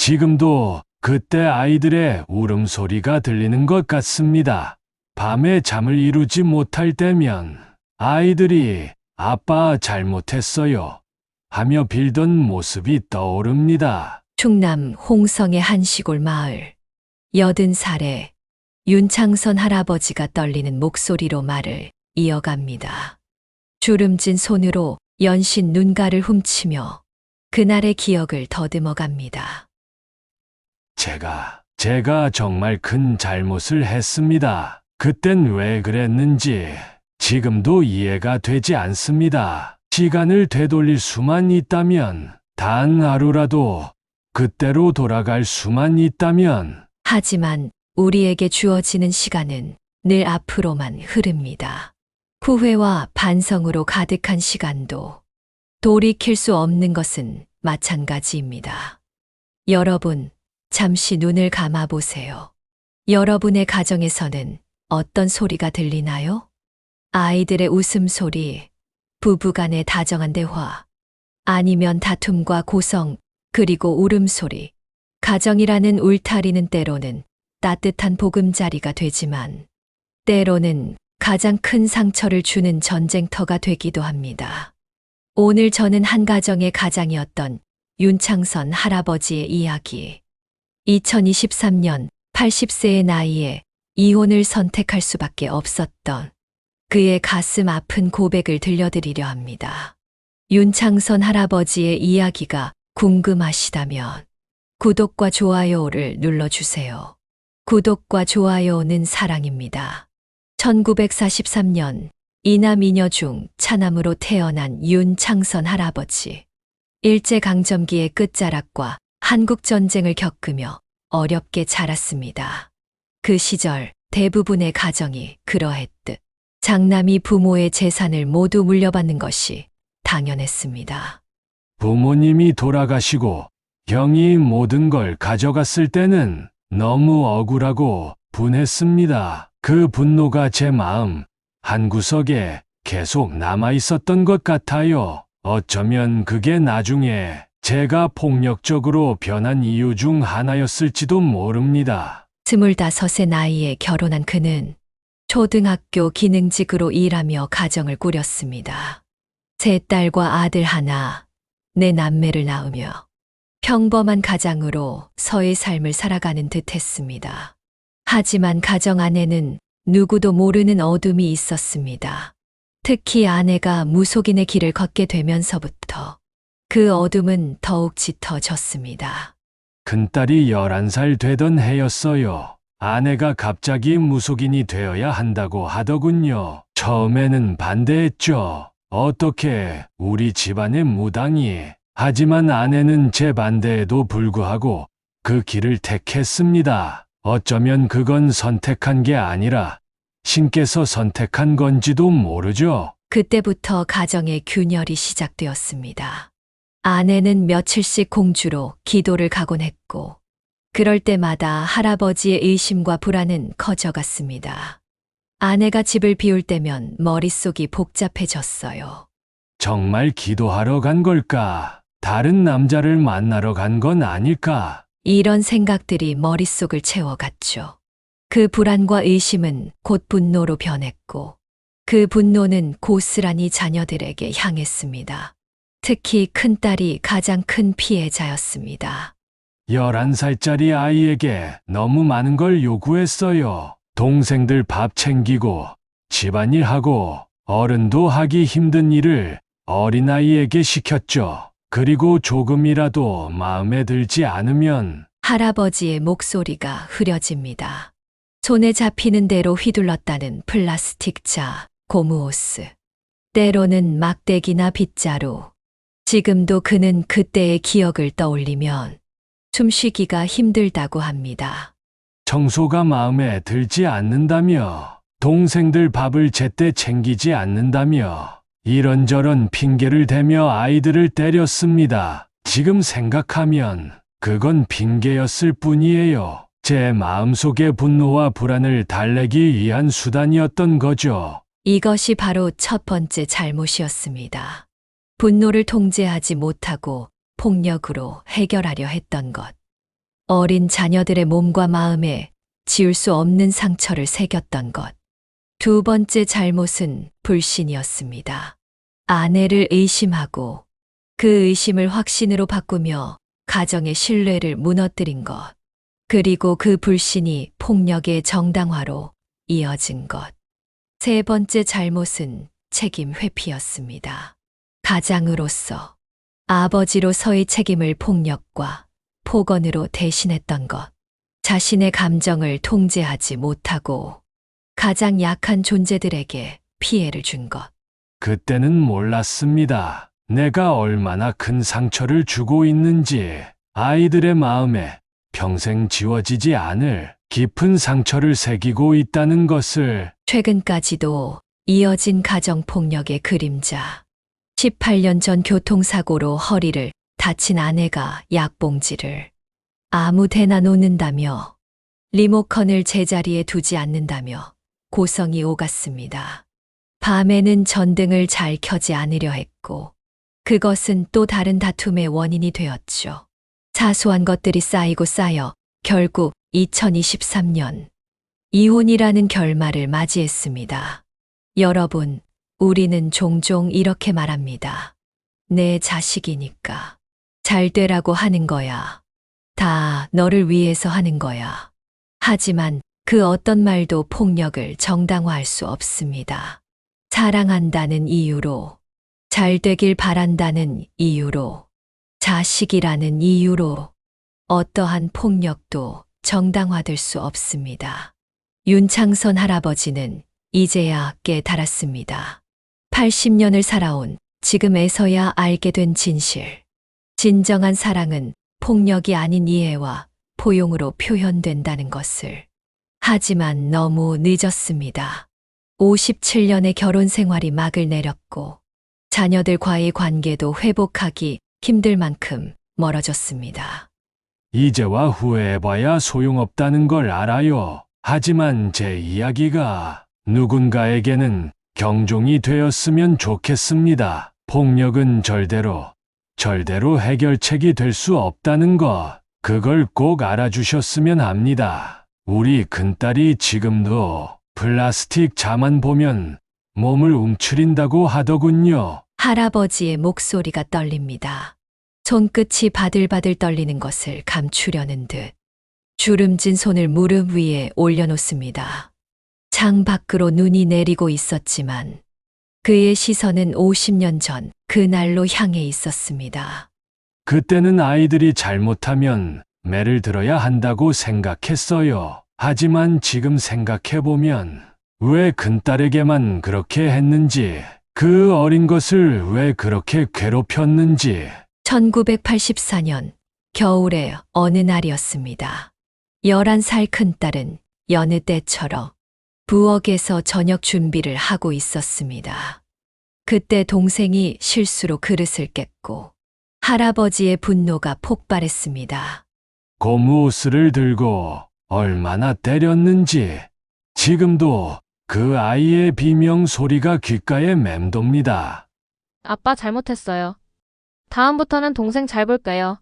지금도 그때 아이들의 울음소리가 들리는 것 같습니다. 밤에 잠을 이루지 못할 때면 아이들이 아빠 잘못했어요 하며 빌던 모습이 떠오릅니다. 충남 홍성의 한 시골 마을. 80살의 윤창선 할아버지가 떨리는 목소리로 말을 이어갑니다. 주름진 손으로 연신 눈가를 훔치며 그날의 기억을 더듬어갑니다. 제가 정말 큰 잘못을 했습니다. 그땐 왜 그랬는지 지금도 이해가 되지 않습니다. 시간을 되돌릴 수만 있다면, 단 하루라도 그때로 돌아갈 수만 있다면. 하지만 우리에게 주어지는 시간은 늘 앞으로만 흐릅니다. 후회와 반성으로 가득한 시간도 돌이킬 수 없는 것은 마찬가지입니다. 여러분, 잠시 눈을 감아 보세요. 여러분의 가정에서는 어떤 소리가 들리나요? 아이들의 웃음소리, 부부간의 다정한 대화, 아니면 다툼과 고성, 그리고 울음소리. 가정이라는 울타리는 때로는 따뜻한 보금자리가 되지만 때로는 가장 큰 상처를 주는 전쟁터가 되기도 합니다. 오늘 저는 한 가정의 가장이었던 윤창선 할아버지의 이야기. 2023년 80세의 나이에 이혼을 선택할 수밖에 없었던 그의 가슴 아픈 고백을 들려드리려 합니다. 윤창선 할아버지의 이야기가 궁금하시다면 구독과 좋아요를 눌러주세요. 구독과 좋아요는 사랑입니다. 1943년 이남 이녀 중 차남으로 태어난 윤창선 할아버지. 일제강점기의 끝자락과 한국전쟁을 겪으며 어렵게 자랐습니다. 그 시절 대부분의 가정이 그러했듯 장남이 부모의 재산을 모두 물려받는 것이 당연했습니다. 부모님이 돌아가시고 형이 모든 걸 가져갔을 때는 너무 억울하고 분했습니다. 그 분노가 제 마음 한구석에 계속 남아 있었던 것 같아요. 어쩌면 그게 나중에 제가 폭력적으로 변한 이유 중 하나였을지도 모릅니다. 25의 나이에 결혼한 그는 초등학교 기능직으로 일하며 가정을 꾸렸습니다. 세 딸과 아들 하나, 네 남매를 낳으며 평범한 가장으로 서의 삶을 살아가는 듯 했습니다. 하지만 가정 안에는 누구도 모르는 어둠이 있었습니다. 특히 아내가 무속인의 길을 걷게 되면서부터 그 어둠은 더욱 짙어졌습니다. 큰딸이 11살 되던 해였어요. 아내가 갑자기 무속인이 되어야 한다고 하더군요. 처음에는 반대했죠. 어떻게 우리 집안의 무당이. 하지만 아내는 제 반대에도 불구하고 그 길을 택했습니다. 어쩌면 그건 선택한 게 아니라 신께서 선택한 건지도 모르죠. 그때부터 가정의 균열이 시작되었습니다. 아내는 며칠씩 공주로 기도를 가곤 했고, 그럴 때마다 할아버지의 의심과 불안은 커져갔습니다. 아내가 집을 비울 때면 머릿속이 복잡해졌어요. 정말 기도하러 간 걸까? 다른 남자를 만나러 간 건 아닐까? 이런 생각들이 머릿속을 채워갔죠. 그 불안과 의심은 곧 분노로 변했고, 그 분노는 고스란히 자녀들에게 향했습니다. 특히 큰딸이 가장 큰 피해자였습니다. 11살짜리 아이에게 너무 많은 걸 요구했어요. 동생들 밥 챙기고 집안일하고 어른도 하기 힘든 일을 어린아이에게 시켰죠. 그리고 조금이라도 마음에 들지 않으면 할아버지의 목소리가 흐려집니다. 손에 잡히는 대로 휘둘렀다는 플라스틱 자, 고무호스, 때로는 막대기나 빗자루. 지금도 그는 그때의 기억을 떠올리면 숨쉬기가 힘들다고 합니다. 청소가 마음에 들지 않는다며, 동생들 밥을 제때 챙기지 않는다며, 이런저런 핑계를 대며 아이들을 때렸습니다. 지금 생각하면 그건 핑계였을 뿐이에요. 제 마음속의 분노와 불안을 달래기 위한 수단이었던 거죠. 이것이 바로 첫 번째 잘못이었습니다. 분노를 통제하지 못하고 폭력으로 해결하려 했던 것. 어린 자녀들의 몸과 마음에 지울 수 없는 상처를 새겼던 것. 두 번째 잘못은 불신이었습니다. 아내를 의심하고 그 의심을 확신으로 바꾸며 가정의 신뢰를 무너뜨린 것. 그리고 그 불신이 폭력의 정당화로 이어진 것. 세 번째 잘못은 책임 회피였습니다. 가장으로서, 아버지로서의 책임을 폭력과 폭언으로 대신했던 것. 자신의 감정을 통제하지 못하고 가장 약한 존재들에게 피해를 준 것. 그때는 몰랐습니다. 내가 얼마나 큰 상처를 주고 있는지, 아이들의 마음에 평생 지워지지 않을 깊은 상처를 새기고 있다는 것을. 최근까지도 이어진 가정폭력의 그림자. 18년 전 교통사고로 허리를 다친 아내가 약봉지를 아무 데나 놓는다며, 리모컨을 제자리에 두지 않는다며 고성이 오갔습니다. 밤에는 전등을 잘 켜지 않으려 했고, 그것은 또 다른 다툼의 원인이 되었죠. 사소한 것들이 쌓이고 쌓여 결국 2023년 이혼이라는 결말을 맞이했습니다. 여러분, 우리는 종종 이렇게 말합니다. 내 자식이니까 잘 되라고 하는 거야. 다 너를 위해서 하는 거야. 하지만 그 어떤 말도 폭력을 정당화할 수 없습니다. 사랑한다는 이유로, 잘 되길 바란다는 이유로, 자식이라는 이유로 어떠한 폭력도 정당화될 수 없습니다. 윤창선 할아버지는 이제야 깨달았습니다. 80년을 살아온 지금에서야 알게 된 진실. 진정한 사랑은 폭력이 아닌 이해와 포용으로 표현된다는 것을. 하지만 너무 늦었습니다. 57년의 결혼 생활이 막을 내렸고, 자녀들과의 관계도 회복하기 힘들 만큼 멀어졌습니다. 이제와 후회해봐야 소용없다는 걸 알아요. 하지만 제 이야기가 누군가에게는 경종이 되었으면 좋겠습니다. 폭력은 절대로 해결책이 될 수 없다는 것, 그걸 꼭 알아주셨으면 합니다. 우리 큰딸이 지금도 플라스틱 자만 보면 몸을 움츠린다고 하더군요. 할아버지의 목소리가 떨립니다. 손끝이 바들바들 떨리는 것을 감추려는 듯 주름진 손을 무릎 위에 올려놓습니다. 창 밖으로 눈이 내리고 있었지만 그의 시선은 50년 전 그날로 향해 있었습니다. 그때는 아이들이 잘못하면 매를 들어야 한다고 생각했어요. 하지만 지금 생각해보면 왜 큰딸에게만 그렇게 했는지, 그 어린 것을 왜 그렇게 괴롭혔는지. 1984년 겨울의 어느 날이었습니다. 11살 큰딸은 여느 때처럼 부엌에서 저녁 준비를 하고 있었습니다. 그때 동생이 실수로 그릇을 깼고 할아버지의 분노가 폭발했습니다. 고무 옷을 들고 얼마나 때렸는지 지금도 그 아이의 비명 소리가 귓가에 맴돕니다. 아빠 잘못했어요. 다음부터는 동생 잘 볼게요.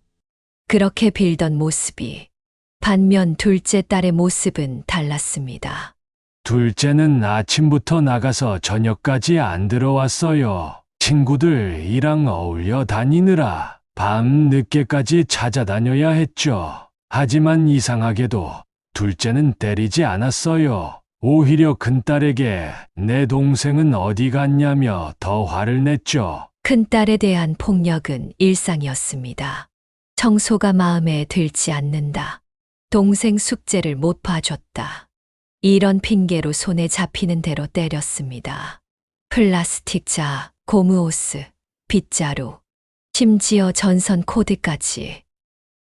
그렇게 빌던 모습이, 반면 둘째 딸의 모습은 달랐습니다. 둘째는 아침부터 나가서 저녁까지 안 들어왔어요. 친구들이랑 어울려 다니느라 밤 늦게까지 찾아다녀야 했죠. 하지만 이상하게도 둘째는 때리지 않았어요. 오히려 큰딸에게 내 동생은 어디 갔냐며 더 화를 냈죠. 큰딸에 대한 폭력은 일상이었습니다. 청소가 마음에 들지 않는다. 동생 숙제를 못 봐줬다. 이런 핑계로 손에 잡히는 대로 때렸습니다. 플라스틱 자, 고무호스, 빗자루, 심지어 전선 코드까지.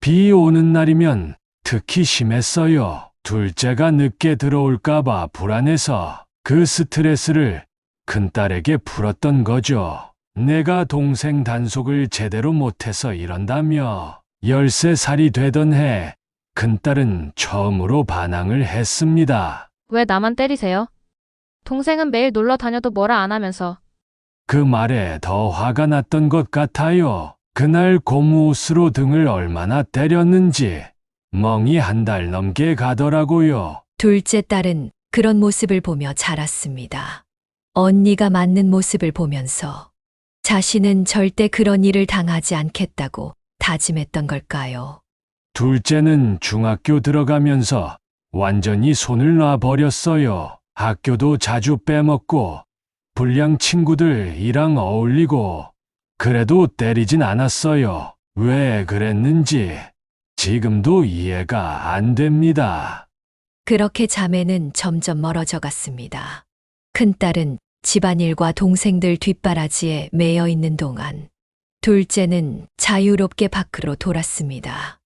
비 오는 날이면 특히 심했어요. 둘째가 늦게 들어올까봐 불안해서 그 스트레스를 큰딸에게 풀었던 거죠. 내가 동생 단속을 제대로 못해서 이런다며. 13살이 되던 해 큰딸은 처음으로 반항을 했습니다. 왜 나만 때리세요? 동생은 매일 놀러 다녀도 뭐라 안 하면서. 그 말에 더 화가 났던 것 같아요. 그날 고무옷으로 등을 얼마나 때렸는지, 멍이 한 달 넘게 가더라고요. 둘째 딸은 그런 모습을 보며 자랐습니다. 언니가 맞는 모습을 보면서 자신은 절대 그런 일을 당하지 않겠다고 다짐했던 걸까요? 둘째는 중학교 들어가면서 완전히 손을 놔버렸어요. 학교도 자주 빼먹고 불량 친구들이랑 어울리고 그래도 때리진 않았어요. 왜 그랬는지 지금도 이해가 안 됩니다. 그렇게 자매는 점점 멀어져 갔습니다. 큰딸은 집안일과 동생들 뒷바라지에 매여 있는 동안 둘째는 자유롭게 밖으로 돌았습니다.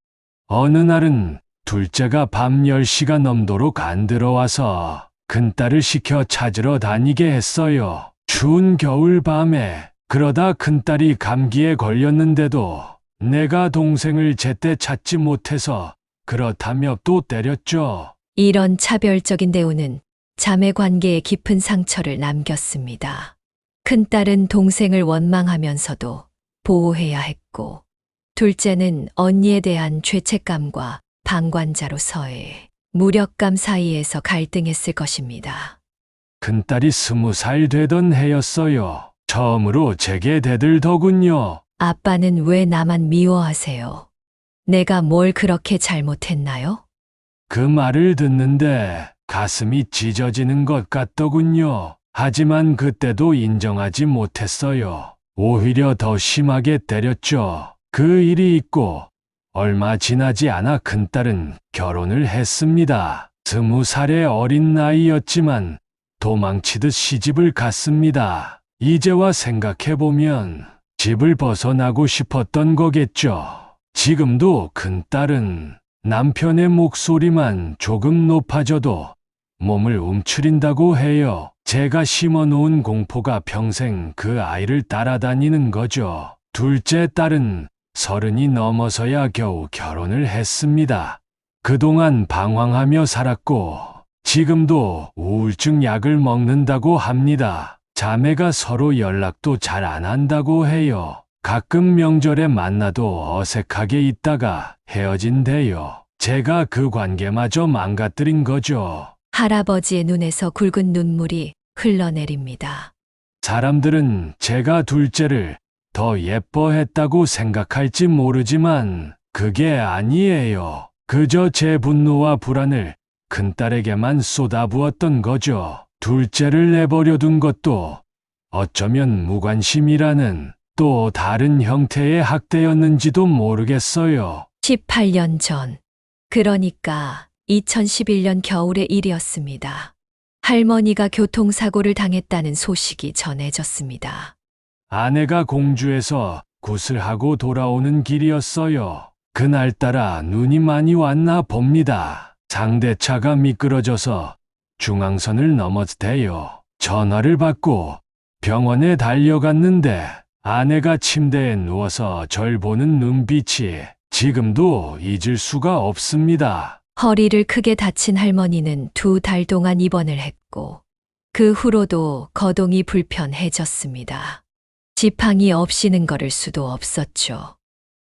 어느 날은 둘째가 밤 10시가 넘도록 안 들어와서 큰딸을 시켜 찾으러 다니게 했어요. 추운 겨울 밤에. 그러다 큰딸이 감기에 걸렸는데도 내가 동생을 제때 찾지 못해서 그렇다며 또 때렸죠. 이런 차별적인 대우는 자매 관계에 깊은 상처를 남겼습니다. 큰딸은 동생을 원망하면서도 보호해야 했고, 둘째는 언니에 대한 죄책감과 방관자로서의 무력감 사이에서 갈등했을 것입니다. 큰딸이 20살 되던 해였어요. 처음으로 제게 대들더군요. 아빠는 왜 나만 미워하세요? 내가 뭘 그렇게 잘못했나요? 그 말을 듣는데 가슴이 찢어지는 것 같더군요. 하지만 그때도 인정하지 못했어요. 오히려 더 심하게 때렸죠. 그 일이 있고 얼마 지나지 않아 큰딸은 결혼을 했습니다. 20살의 어린 나이였지만 도망치듯 시집을 갔습니다. 이제와 생각해보면 집을 벗어나고 싶었던 거겠죠. 지금도 큰딸은 남편의 목소리만 조금 높아져도 몸을 움츠린다고 해요. 제가 심어놓은 공포가 평생 그 아이를 따라다니는 거죠. 둘째 딸은 30이 넘어서야 겨우 결혼을 했습니다. 그동안 방황하며 살았고 지금도 우울증 약을 먹는다고 합니다. 자매가 서로 연락도 잘 안 한다고 해요. 가끔 명절에 만나도 어색하게 있다가 헤어진대요. 제가 그 관계마저 망가뜨린 거죠. 할아버지의 눈에서 굵은 눈물이 흘러내립니다. 사람들은 제가 둘째를 더 예뻐했다고 생각할지 모르지만 그게 아니에요. 그저 제 분노와 불안을 큰딸에게만 쏟아부었던 거죠. 둘째를 내버려 둔 것도 어쩌면 무관심이라는 또 다른 형태의 학대였는지도 모르겠어요. 18년 전, 그러니까 2011년 겨울의 일이었습니다. 할머니가 교통사고를 당했다는 소식이 전해졌습니다. 아내가 공주에서 굿을 하고 돌아오는 길이었어요. 그날따라 눈이 많이 왔나 봅니다. 상대차가 미끄러져서 중앙선을 넘었대요. 전화를 받고 병원에 달려갔는데 아내가 침대에 누워서 절 보는 눈빛이 지금도 잊을 수가 없습니다. 허리를 크게 다친 할머니는 2달 동안 입원을 했고, 그 후로도 거동이 불편해졌습니다. 지팡이 없이는 걸을 수도 없었죠.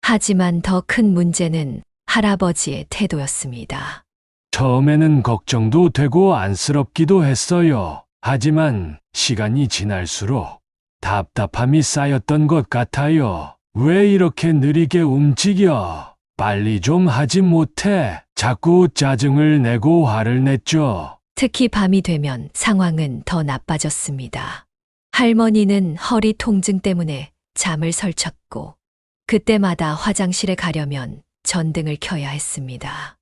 하지만 더 큰 문제는 할아버지의 태도였습니다. 처음에는 걱정도 되고 안쓰럽기도 했어요. 하지만 시간이 지날수록 답답함이 쌓였던 것 같아요. 왜 이렇게 느리게 움직여? 빨리 좀 하지 못해. 자꾸 짜증을 내고 화를 냈죠. 특히 밤이 되면 상황은 더 나빠졌습니다. 할머니는 허리 통증 때문에 잠을 설쳤고, 그때마다 화장실에 가려면 전등을 켜야 했습니다.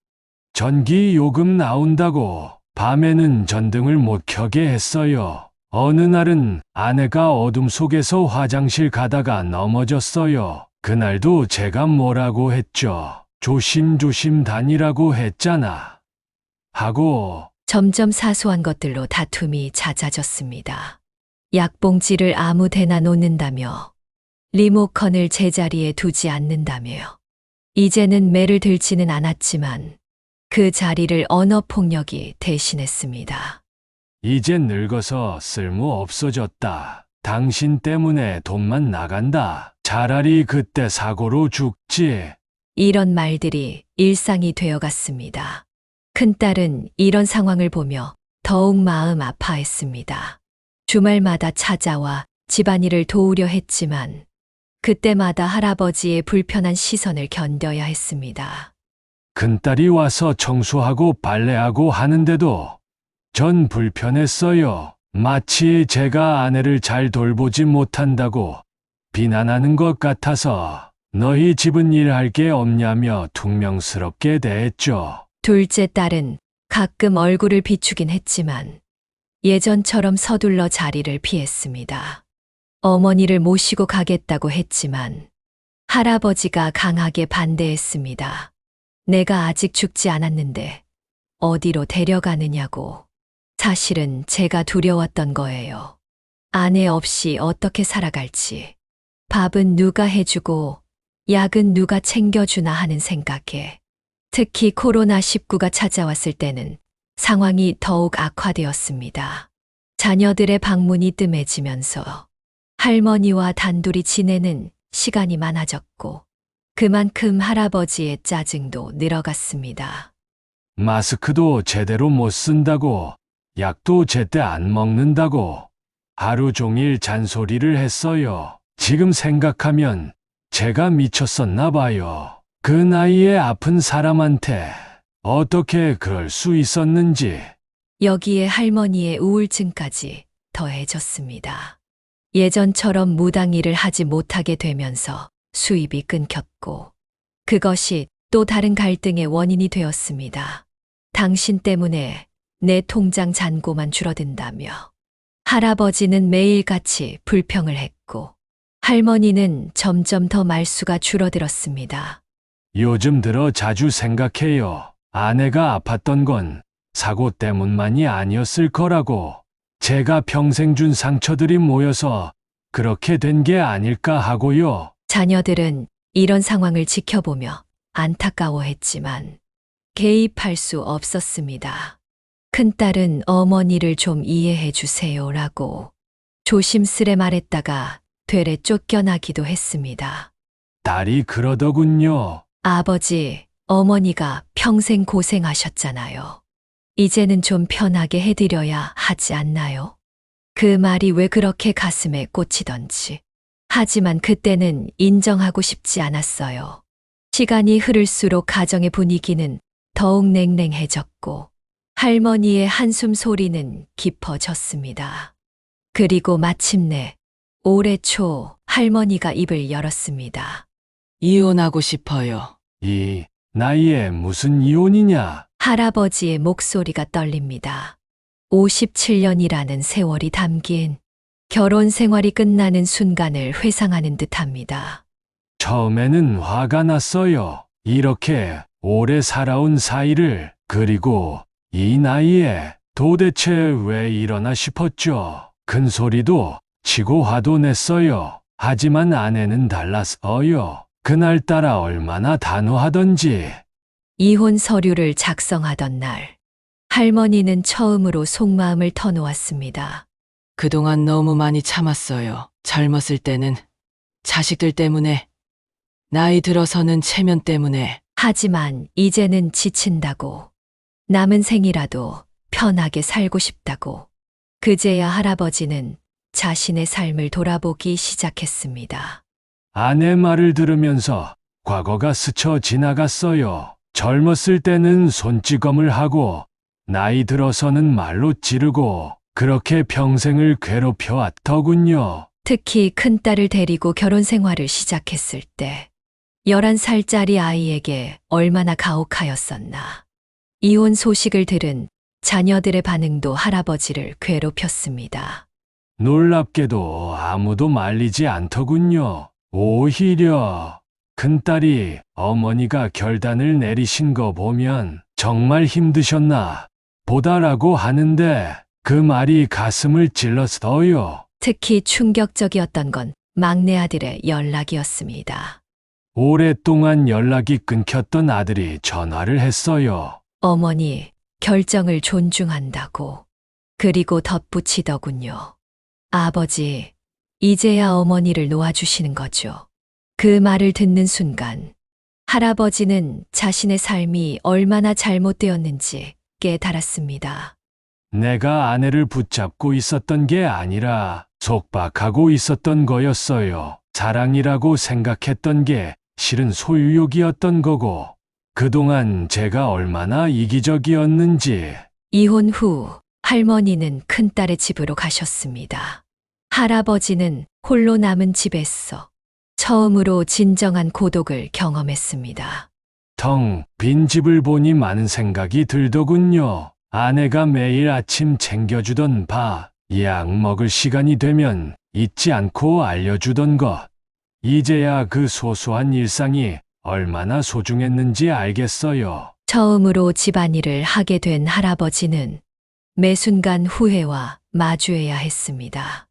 전기 요금 나온다고 밤에는 전등을 못 켜게 했어요. 어느 날은 아내가 어둠 속에서 화장실 가다가 넘어졌어요. 그날도 제가 뭐라고 했죠. 조심조심 다니라고 했잖아. 하고 점점 사소한 것들로 다툼이 잦아졌습니다. 약봉지를 아무 데나 놓는다며, 리모컨을 제자리에 두지 않는다며. 이제는 매를 들지는 않았지만 그 자리를 언어 폭력이 대신했습니다. 이제 늙어서 쓸모 없어졌다. 당신 때문에 돈만 나간다. 차라리 그때 사고로 죽지. 이런 말들이 일상이 되어갔습니다. 큰딸은 이런 상황을 보며 더욱 마음 아파했습니다. 주말마다 찾아와 집안일을 도우려 했지만 그때마다 할아버지의 불편한 시선을 견뎌야 했습니다. 큰딸이 와서 청소하고 빨래하고 하는데도 전 불편했어요. 마치 제가 아내를 잘 돌보지 못한다고 비난하는 것 같아서 너희 집은 일할 게 없냐며 퉁명스럽게 대했죠. 둘째 딸은 가끔 얼굴을 비추긴 했지만 예전처럼 서둘러 자리를 피했습니다. 어머니를 모시고 가겠다고 했지만 할아버지가 강하게 반대했습니다. 내가 아직 죽지 않았는데 어디로 데려가느냐고. 사실은 제가 두려웠던 거예요. 아내 없이 어떻게 살아갈지. 밥은 누가 해주고 약은 누가 챙겨주나 하는 생각에 특히 코로나19가 찾아왔을 때는 상황이 더욱 악화되었습니다. 자녀들의 방문이 뜸해지면서 할머니와 단둘이 지내는 시간이 많아졌고 그만큼 할아버지의 짜증도 늘어갔습니다. 마스크도 제대로 못 쓴다고, 약도 제때 안 먹는다고 하루 종일 잔소리를 했어요. 지금 생각하면 제가 미쳤었나 봐요. 그 나이에 아픈 사람한테 어떻게 그럴 수 있었는지. 여기에 할머니의 우울증까지 더해졌습니다. 예전처럼 무당일을 하지 못하게 되면서 수입이 끊겼고 그것이 또 다른 갈등의 원인이 되었습니다. 당신 때문에 내 통장 잔고만 줄어든다며 할아버지는 매일같이 불평을 했고 할머니는 점점 더 말수가 줄어들었습니다. 요즘 들어 자주 생각해요. 아내가 아팠던 건 사고 때문만이 아니었을 거라고. 제가 평생 준 상처들이 모여서 그렇게 된 게 아닐까 하고요. 자녀들은 이런 상황을 지켜보며 안타까워했지만 개입할 수 없었습니다. 큰딸은 어머니를 좀 이해해 주세요라고 조심스레 말했다가 되레 쫓겨나기도 했습니다. 딸이 그러더군요. 아버지, 어머니가 평생 고생하셨잖아요. 이제는 좀 편하게 해드려야 하지 않나요? 그 말이 왜 그렇게 가슴에 꽂히던지. 하지만 그때는 인정하고 싶지 않았어요. 시간이 흐를수록 가정의 분위기는 더욱 냉랭해졌고 할머니의 한숨 소리는 깊어졌습니다. 그리고 마침내 올해 초 할머니가 입을 열었습니다. 이혼하고 싶어요. 이 나이에 무슨 이혼이냐? 할아버지의 목소리가 떨립니다. 57년이라는 세월이 담긴 결혼 생활이 끝나는 순간을 회상하는 듯합니다. 처음에는 화가 났어요. 이렇게 오래 살아온 사이를, 그리고 이 나이에 도대체 왜 이러나 싶었죠. 큰 소리도 치고 화도 냈어요. 하지만 아내는 달랐어요. 그날따라 얼마나 단호하던지. 이혼 서류를 작성하던 날, 할머니는 처음으로 속마음을 터놓았습니다. 그동안 너무 많이 참았어요. 젊었을 때는 자식들 때문에, 나이 들어서는 체면 때문에. 하지만 이제는 지친다고, 남은 생이라도 편하게 살고 싶다고, 그제야 할아버지는 자신의 삶을 돌아보기 시작했습니다. 아내 말을 들으면서 과거가 스쳐 지나갔어요. 젊었을 때는 손찌검을 하고 나이 들어서는 말로 찌르고 그렇게 평생을 괴롭혀 왔더군요. 특히 큰딸을 데리고 결혼 생활을 시작했을 때 11살짜리 아이에게 얼마나 가혹하였었나. 이혼 소식을 들은 자녀들의 반응도 할아버지를 괴롭혔습니다. 놀랍게도 아무도 말리지 않더군요. 오히려 큰딸이 어머니가 결단을 내리신 거 보면 정말 힘드셨나 보다라고 하는데 그 말이 가슴을 찔렀어요. 특히 충격적이었던 건 막내 아들의 연락이었습니다. 오랫동안 연락이 끊겼던 아들이 전화를 했어요. 어머니, 결정을 존중한다고. 그리고 덧붙이더군요. 아버지, 이제야 어머니를 놓아주시는 거죠. 그 말을 듣는 순간 할아버지는 자신의 삶이 얼마나 잘못되었는지 깨달았습니다. 내가 아내를 붙잡고 있었던 게 아니라 속박하고 있었던 거였어요. 사랑이라고 생각했던 게 실은 소유욕이었던 거고, 그동안 제가 얼마나 이기적이었는지. 이혼 후 할머니는 큰딸의 집으로 가셨습니다. 할아버지는 홀로 남은 집에서 처음으로 진정한 고독을 경험했습니다. 텅 빈 집을 보니 많은 생각이 들더군요. 아내가 매일 아침 챙겨주던 밥, 약 먹을 시간이 되면 잊지 않고 알려주던 것. 이제야 그 소소한 일상이 얼마나 소중했는지 알겠어요. 처음으로 집안일을 하게 된 할아버지는 매 순간 후회와 마주해야 했습니다.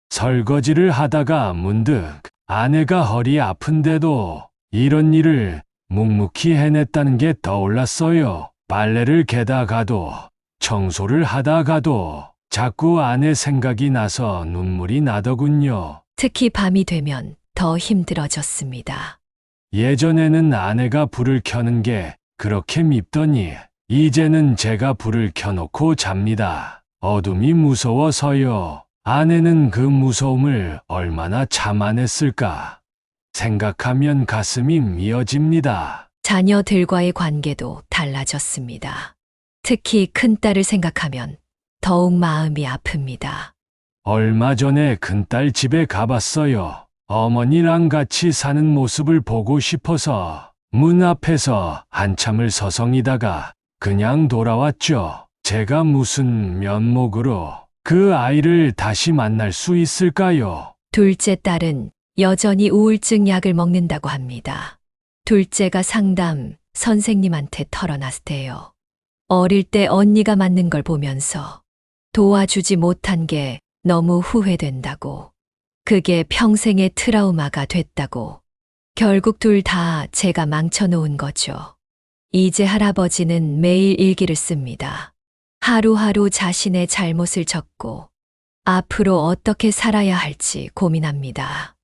설거지를 하다가 문득 아내가 허리 아픈데도 이런 일을 묵묵히 해냈다는 게 떠올랐어요. 빨래를 개다가도 청소를 하다가도 자꾸 아내 생각이 나서 눈물이 나더군요. 특히 밤이 되면 더 힘들어졌습니다. 예전에는 아내가 불을 켜는 게 그렇게 밉더니 이제는 제가 불을 켜놓고 잡니다. 어둠이 무서워서요. 아내는 그 무서움을 얼마나 참아냈을까 생각하면 가슴이 미어집니다. 자녀들과의 관계도 달라졌습니다. 특히 큰딸을 생각하면 더욱 마음이 아픕니다. 얼마 전에 큰딸 집에 가봤어요. 어머니랑 같이 사는 모습을 보고 싶어서 문 앞에서 한참을 서성이다가 그냥 돌아왔죠. 제가 무슨 면목으로 그 아이를 다시 만날 수 있을까요? 둘째 딸은 여전히 우울증 약을 먹는다고 합니다. 둘째가 상담 선생님한테 털어놨대요. 어릴 때 언니가 맞는 걸 보면서 도와주지 못한 게 너무 후회된다고. 그게 평생의 트라우마가 됐다고. 결국 둘 다 제가 망쳐놓은 거죠. 이제 할아버지는 매일 일기를 씁니다. 하루하루 자신의 잘못을 적고 앞으로 어떻게 살아야 할지 고민합니다.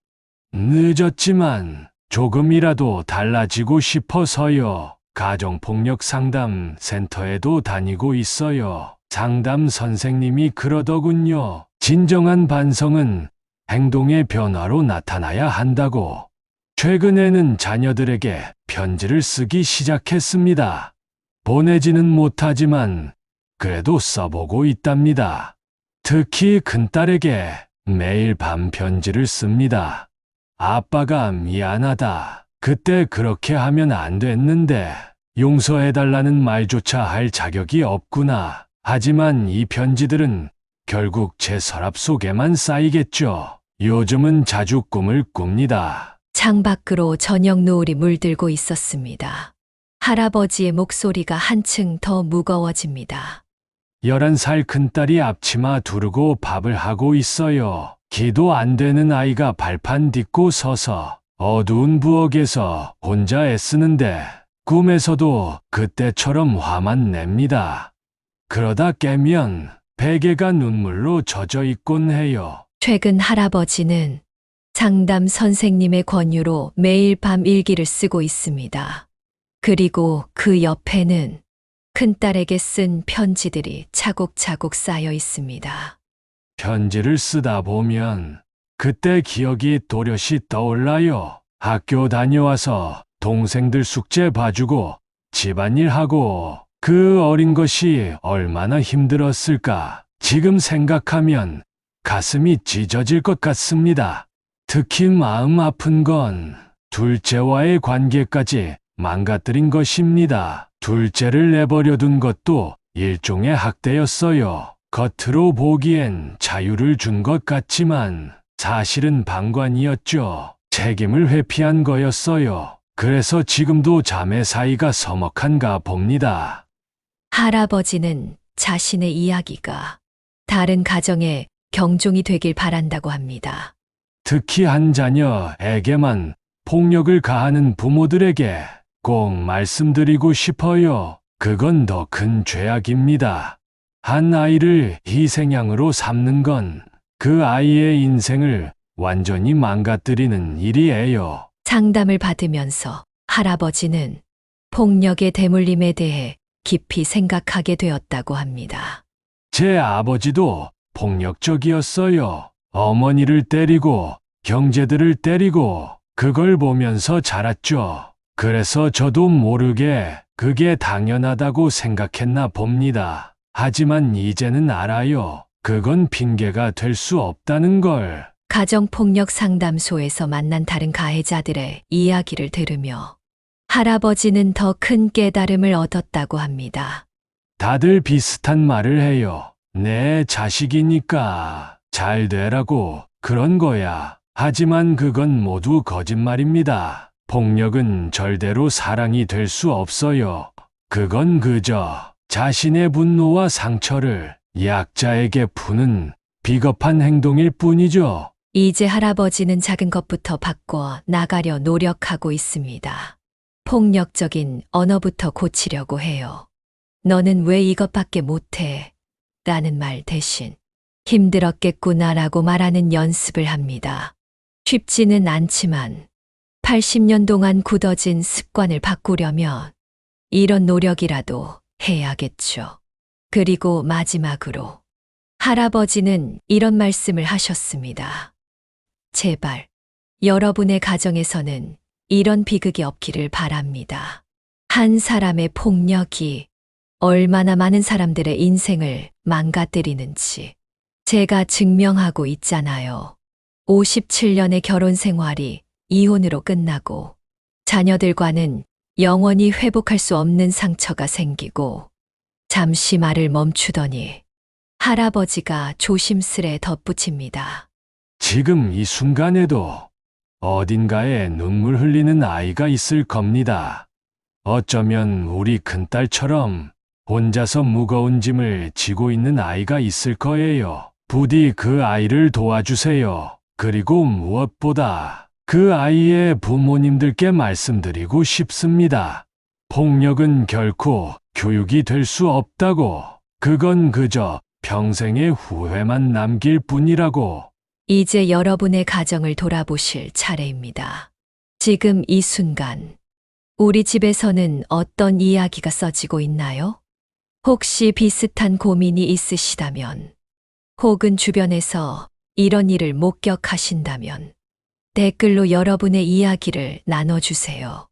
늦었지만 조금이라도 달라지고 싶어서요. 가정폭력 상담 센터에도 다니고 있어요. 상담 선생님이 그러더군요. 진정한 반성은 행동의 변화로 나타나야 한다고. 최근에는 자녀들에게 편지를 쓰기 시작했습니다. 보내지는 못하지만 그래도 써보고 있답니다. 특히 큰딸에게 매일 밤 편지를 씁니다. 아빠가 미안하다. 그때 그렇게 하면 안 됐는데 용서해달라는 말조차 할 자격이 없구나. 하지만 이 편지들은 결국 제 서랍 속에만 쌓이겠죠. 요즘은 자주 꿈을 꿉니다. 창밖으로 저녁 노을이 물들고 있었습니다. 할아버지의 목소리가 한층 더 무거워집니다. 11살 큰딸이 앞치마 두르고 밥을 하고 있어요. 기도 안 되는 아이가 발판 딛고 서서 어두운 부엌에서 혼자 애쓰는데 꿈에서도 그때처럼 화만 냅니다. 그러다 깨면 베개가 눈물로 젖어 있곤 해요. 최근 할아버지는 상담 선생님의 권유로 매일 밤 일기를 쓰고 있습니다. 그리고 그 옆에는 큰딸에게 쓴 편지들이 차곡차곡 쌓여 있습니다. 편지를 쓰다 보면 그때 기억이 또렷이 떠올라요. 학교 다녀와서 동생들 숙제 봐주고 집안일하고 그 어린 것이 얼마나 힘들었을까. 지금 생각하면 가슴이 찢어질 것 같습니다. 특히 마음 아픈 건 둘째와의 관계까지 망가뜨린 것입니다. 둘째를 내버려둔 것도 일종의 학대였어요. 겉으로 보기엔 자유를 준 것 같지만 사실은 방관이었죠. 책임을 회피한 거였어요. 그래서 지금도 자매 사이가 서먹한가 봅니다. 할아버지는 자신의 이야기가 다른 가정에 경종이 되길 바란다고 합니다. 특히 한 자녀에게만 폭력을 가하는 부모들에게 꼭 말씀드리고 싶어요. 그건 더 큰 죄악입니다. 한 아이를 희생양으로 삼는 건 그 아이의 인생을 완전히 망가뜨리는 일이에요. 상담을 받으면서 할아버지는 폭력의 대물림에 대해 깊이 생각하게 되었다고 합니다. 제 아버지도 폭력적이었어요. 어머니를 때리고 형제들을 때리고 그걸 보면서 자랐죠. 그래서 저도 모르게 그게 당연하다고 생각했나 봅니다. 하지만 이제는 알아요. 그건 핑계가 될 수 없다는 걸. 가정폭력 상담소에서 만난 다른 가해자들의 이야기를 들으며 할아버지는 더 큰 깨달음을 얻었다고 합니다. 다들 비슷한 말을 해요. 내 자식이니까 잘 되라고 그런 거야. 하지만 그건 모두 거짓말입니다. 폭력은 절대로 사랑이 될 수 없어요. 그건 그저 자신의 분노와 상처를 약자에게 푸는 비겁한 행동일 뿐이죠. 이제 할아버지는 작은 것부터 바꿔 나가려 노력하고 있습니다. 폭력적인 언어부터 고치려고 해요. 너는 왜 이것밖에 못해? 라는 말 대신 힘들었겠구나라고 말하는 연습을 합니다. 쉽지는 않지만 80년 동안 굳어진 습관을 바꾸려면 이런 노력이라도 해야겠죠. 그리고 마지막으로 할아버지는 이런 말씀을 하셨습니다. 제발 여러분의 가정에서는 이런 비극이 없기를 바랍니다. 한 사람의 폭력이 얼마나 많은 사람들의 인생을 망가뜨리는지 제가 증명하고 있잖아요. 57년의 결혼 생활이 이혼으로 끝나고 자녀들과는 영원히 회복할 수 없는 상처가 생기고 잠시 말을 멈추더니 할아버지가 조심스레 덧붙입니다. 지금 이 순간에도 어딘가에 눈물 흘리는 아이가 있을 겁니다. 어쩌면 우리 큰딸처럼 혼자서 무거운 짐을 지고 있는 아이가 있을 거예요. 부디 그 아이를 도와주세요. 그리고 무엇보다 그 아이의 부모님들께 말씀드리고 싶습니다. 폭력은 결코 교육이 될 수 없다고. 그건 그저 평생의 후회만 남길 뿐이라고. 이제 여러분의 가정을 돌아보실 차례입니다. 지금 이 순간, 우리 집에서는 어떤 이야기가 써지고 있나요? 혹시 비슷한 고민이 있으시다면, 혹은 주변에서 이런 일을 목격하신다면, 댓글로 여러분의 이야기를 나눠주세요.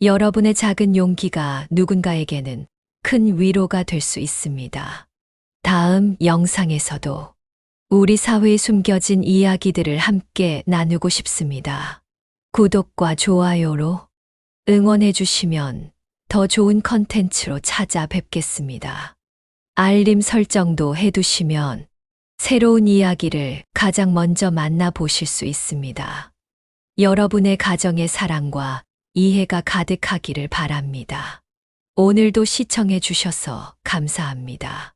여러분의 작은 용기가 누군가에게는 큰 위로가 될 수 있습니다. 다음 영상에서도 우리 사회에 숨겨진 이야기들을 함께 나누고 싶습니다. 구독과 좋아요로 응원해 주시면 더 좋은 컨텐츠로 찾아뵙겠습니다. 알림 설정도 해두시면 새로운 이야기를 가장 먼저 만나보실 수 있습니다. 여러분의 가정의 사랑과 이해가 가득하기를 바랍니다. 오늘도 시청해 주셔서 감사합니다.